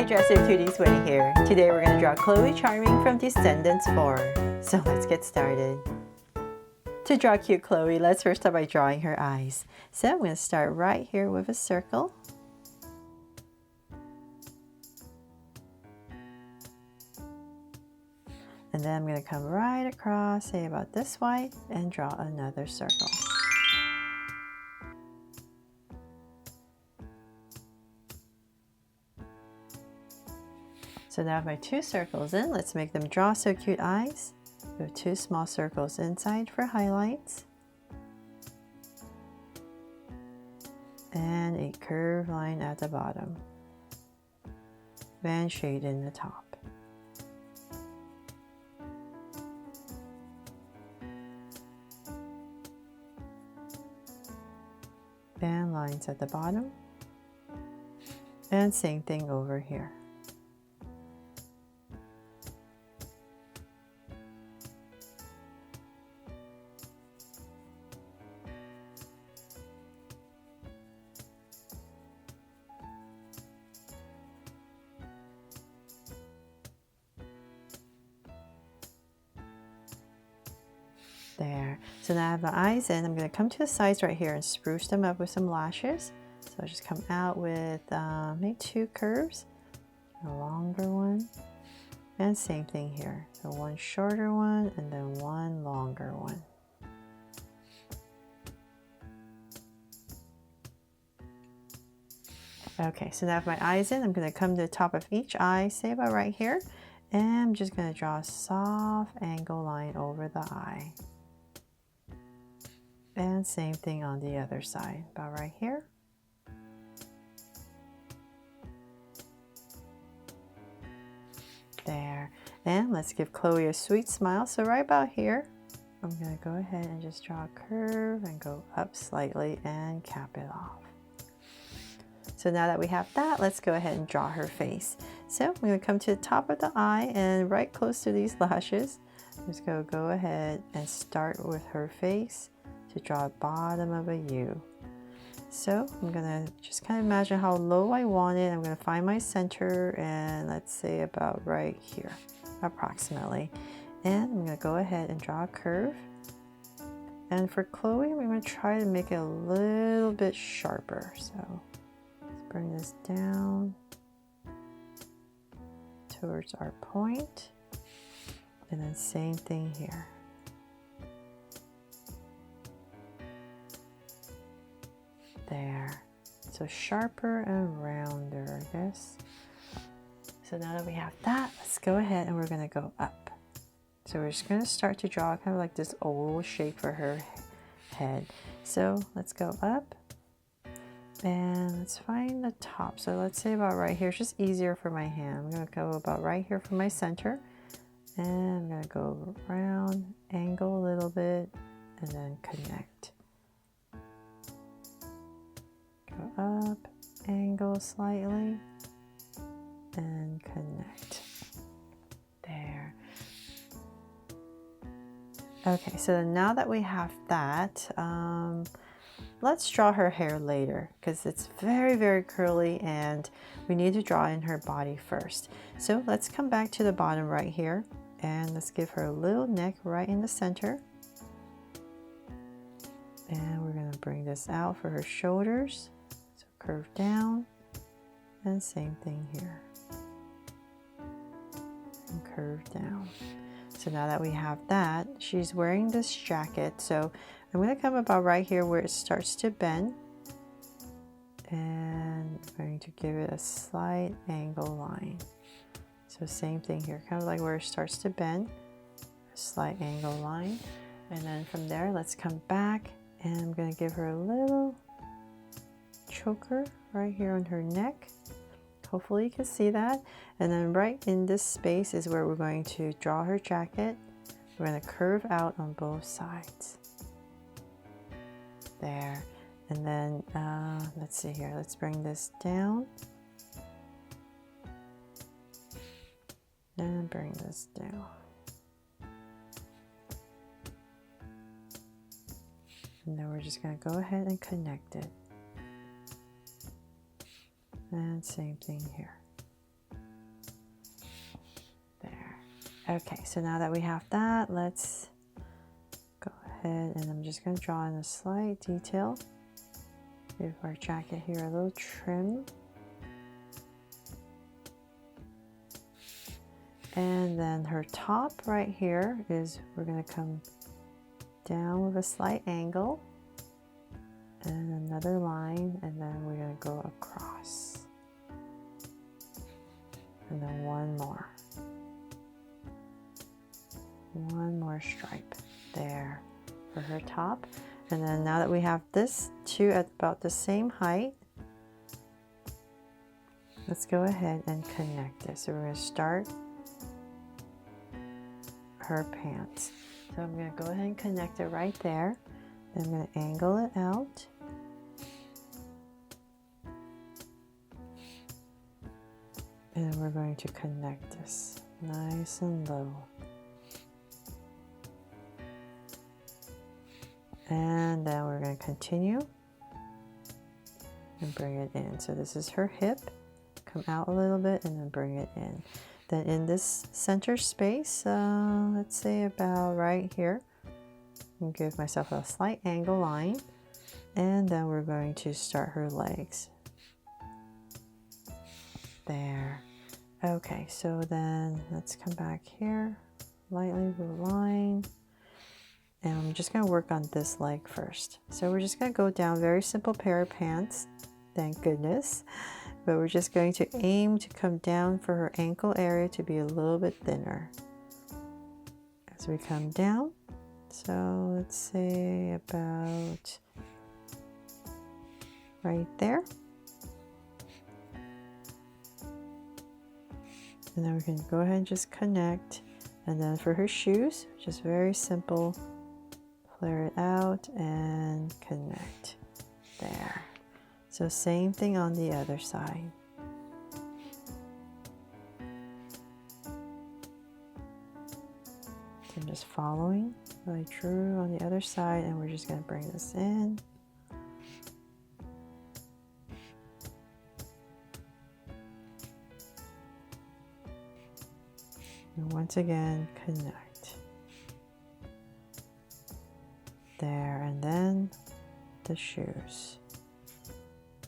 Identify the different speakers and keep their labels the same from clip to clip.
Speaker 1: Hi Dresser Cuties, Winnie here. Today we're going to draw Chloe Charming from Descendants 4. So let's get started. To draw cute Chloe, let's first start by drawing her eyes. So I'm going to start right here with a circle. And then I'm going to come right across, say about this wide, and draw another circle. So now I have my two circles in, let's make them draw so cute eyes. With two small circles inside for highlights. And a curved line at the bottom. And shade in the top. And lines at the bottom. And same thing over here. There. So now I have my eyes in. I'm going to come to the sides right here and spruce them up with some lashes. So I'll just come out with maybe two curves, a longer one, and same thing here. So one shorter one and then one longer one. Okay, so now I have my eyes in. I'm going to come to the top of each eye, say about right here, and I'm just going to draw a soft angle line over the eye. And same thing on the other side, about right here. There. And let's give Chloe a sweet smile. So right about here, I'm going to go ahead and just draw a curve and go up slightly and cap it off. So now that we have that, let's go ahead and draw her face. So I'm going to come to the top of the eye and right close to these lashes. I'm just going to go ahead and start with her face to draw a bottom of a U. So I'm going to just kind of imagine how low I want it. I'm going to find my center and let's say about right here, approximately. And I'm going to go ahead and draw a curve. And for Chloe, I'm going to try to make it a little bit sharper. So let's bring this down towards our point. And then same thing here. There. So sharper and rounder, I guess. So now that we have that, let's go ahead and we're going to go up. So we're just going to start to draw kind of like this oval shape for her head. So let's go up and let's find the top. So let's say about right here. It's just easier for my hand. I'm going to go about right here for my center. And I'm going to go around, angle a little bit, and then connect. Go up, angle slightly, and connect. There. Okay, so now that we have that, let's draw her hair later because it's very, very curly and we need to draw in her body first. So let's come back to the bottom right here and let's give her a little neck right in the center. And we're going to bring this out for her shoulders. So curve down and same thing here. And curve down. So now that we have that, she's wearing this jacket. So I'm going to come about right here where it starts to bend. And I'm going to give it a slight angle line. So same thing here, kind of like where it starts to bend, a slight angle line. And then from there, let's come back and I'm going to give her a little choker right here on her neck. Hopefully you can see that. And then right in this space is where we're going to draw her jacket. We're going to curve out on both sides. There. And then, let's see here. Let's bring this down. And bring this down. And then we're just going to go ahead and connect it. And same thing here. Okay, so now that we have that, let's go ahead and I'm just going to draw in a slight detail. Give our jacket here a little trim. And then her top right here is, we're going to come down with a slight angle and another line, and then we're going to go across. And then one more stripe there for her top. And then now that we have this two at about the same height, let's go ahead and connect it. So we're going to start her pants. So I'm going to go ahead and connect it right there. Then I'm going to angle it out. And we're going to connect this nice and low. And then we're going to continue and bring it in. So this is her hip. Come out a little bit and then bring it in. Then in this center space, let's say about right here, I'll give myself a slight angle line. And then we're going to start her legs. There. Okay, so then let's come back here, lightly with a line. And I'm just going to work on this leg first. So we're just going to go down, very simple pair of pants, thank goodness. But we're just going to aim to come down for her ankle area to be a little bit thinner. As we come down, so let's say about right there. And then we can go ahead and just connect. And then for her shoes, just very simple, flare it out and connect. There. So same thing on the other side. So I'm just following what I drew on the other side, and we're just going to bring this in. And once again, connect. There, and then the shoes.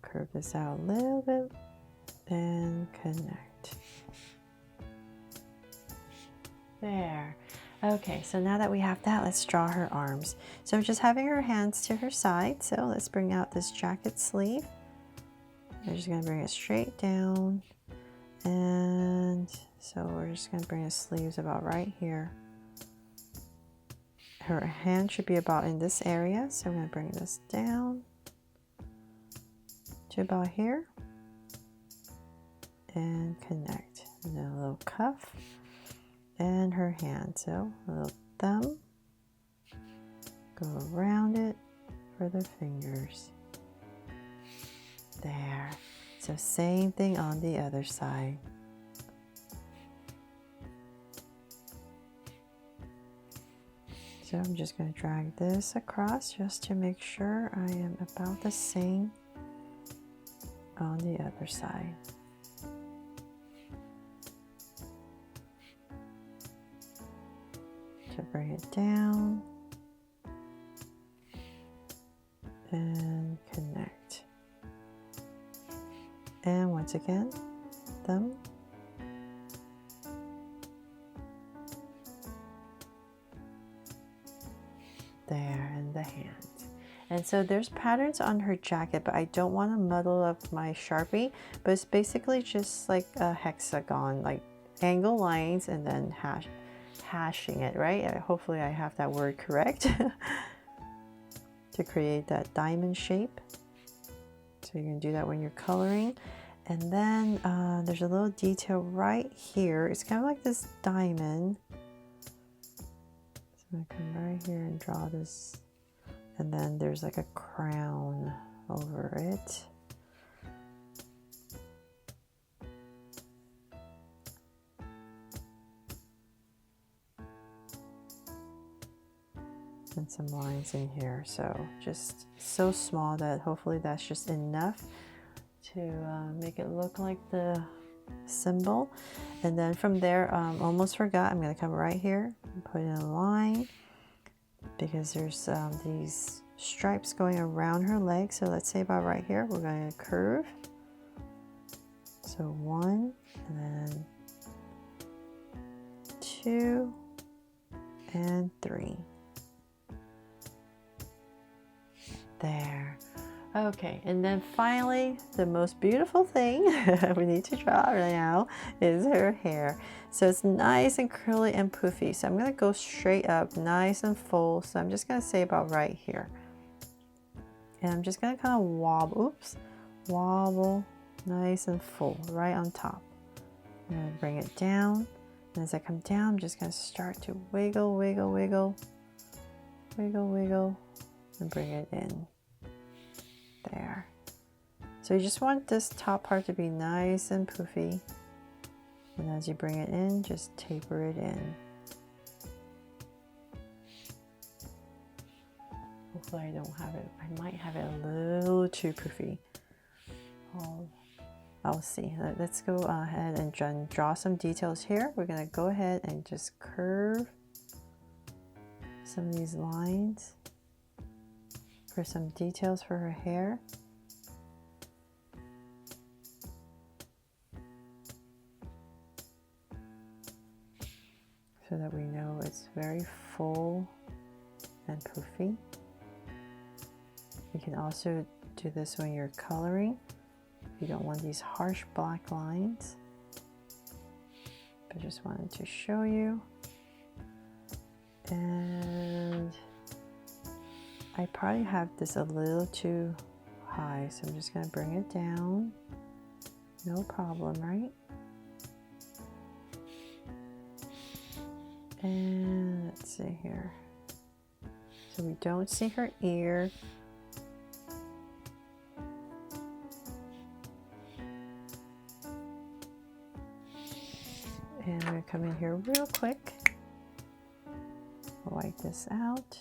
Speaker 1: Curve this out a little bit and connect. There. Okay, so now that we have that, let's draw her arms. So I'm just having her hands to her side. So let's bring out this jacket sleeve. I'm just going to bring it straight down. And so we're just going to bring the sleeves about right here. Her hand should be about in this area. So I'm going to bring this down to about here. And connect. And then a little cuff. And her hand. So a little thumb. Go around it for the fingers. There. So same thing on the other side. So I'm just going to drag this across just to make sure I am about the same on the other side. To bring it down and connect. And once again, thumb. There, and the hand. And so there's patterns on her jacket, but I don't want to muddle up my Sharpie, but it's basically just like a hexagon, like angle lines and then hashing it, right? Hopefully I have that word correct to create that diamond shape. So you can do that when you're coloring. And then there's a little detail right here. It's kind of like this diamond. So I'm going to come right here and draw this. And then there's like a crown over it. And some lines in here. So just so small that hopefully that's just enough to make it look like the symbol. And then from there, almost forgot, I'm going to come right here and put in a line because there's these stripes going around her leg. So let's say about right here, we're going to curve. So 1, and then 2, and 3. There. Okay, and then finally, the most beautiful thing we need to draw right now is her hair. So it's nice and curly and poofy. So I'm going to go straight up, nice and full. So I'm just going to say about right here. And I'm just going to kind of wobble, wobble, nice and full, right on top. I'm going to bring it down. And as I come down, I'm just going to start to wiggle, wiggle, wiggle, wiggle, wiggle, and bring it in. There. So you just want this top part to be nice and poofy. And as you bring it in, just taper it in. Hopefully I don't have it. I might have it a little too poofy. I'll see. Let's go ahead and draw some details here. We're going to go ahead and just curve some of these lines for some details for her hair. So that we know it's very full and poofy. You can also do this when you're coloring. You don't want these harsh black lines. But just wanted to show you. And I probably have this a little too high, so I'm just going to bring it down. No problem, right? And let's see here. So we don't see her ear. And I'm going to come in here real quick. Wipe this out.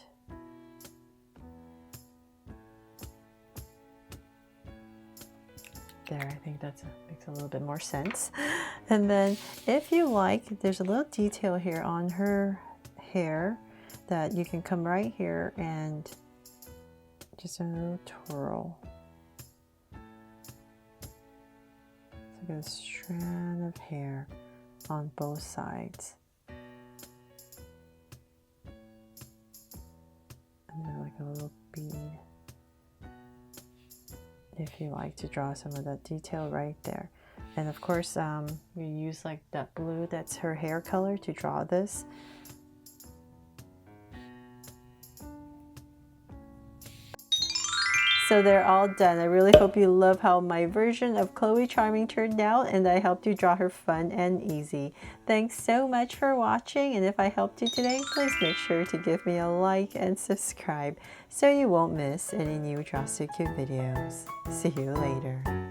Speaker 1: There, I think that makes a little bit more sense. And then if you like, there's a little detail here on her hair that you can come right here and just a little twirl. So get a strand of hair on both sides. And then like a little bead. If you like to draw some of that detail right there. And of course, you use like that blue, that's her hair color, to draw this. So they're all done. I really hope you love how my version of Chloe Charming turned out, and I helped you draw her fun and easy. Thanks so much for watching, and if I helped you today, please make sure to give me a like and subscribe so you won't miss any new Draw So Cute videos. See you later.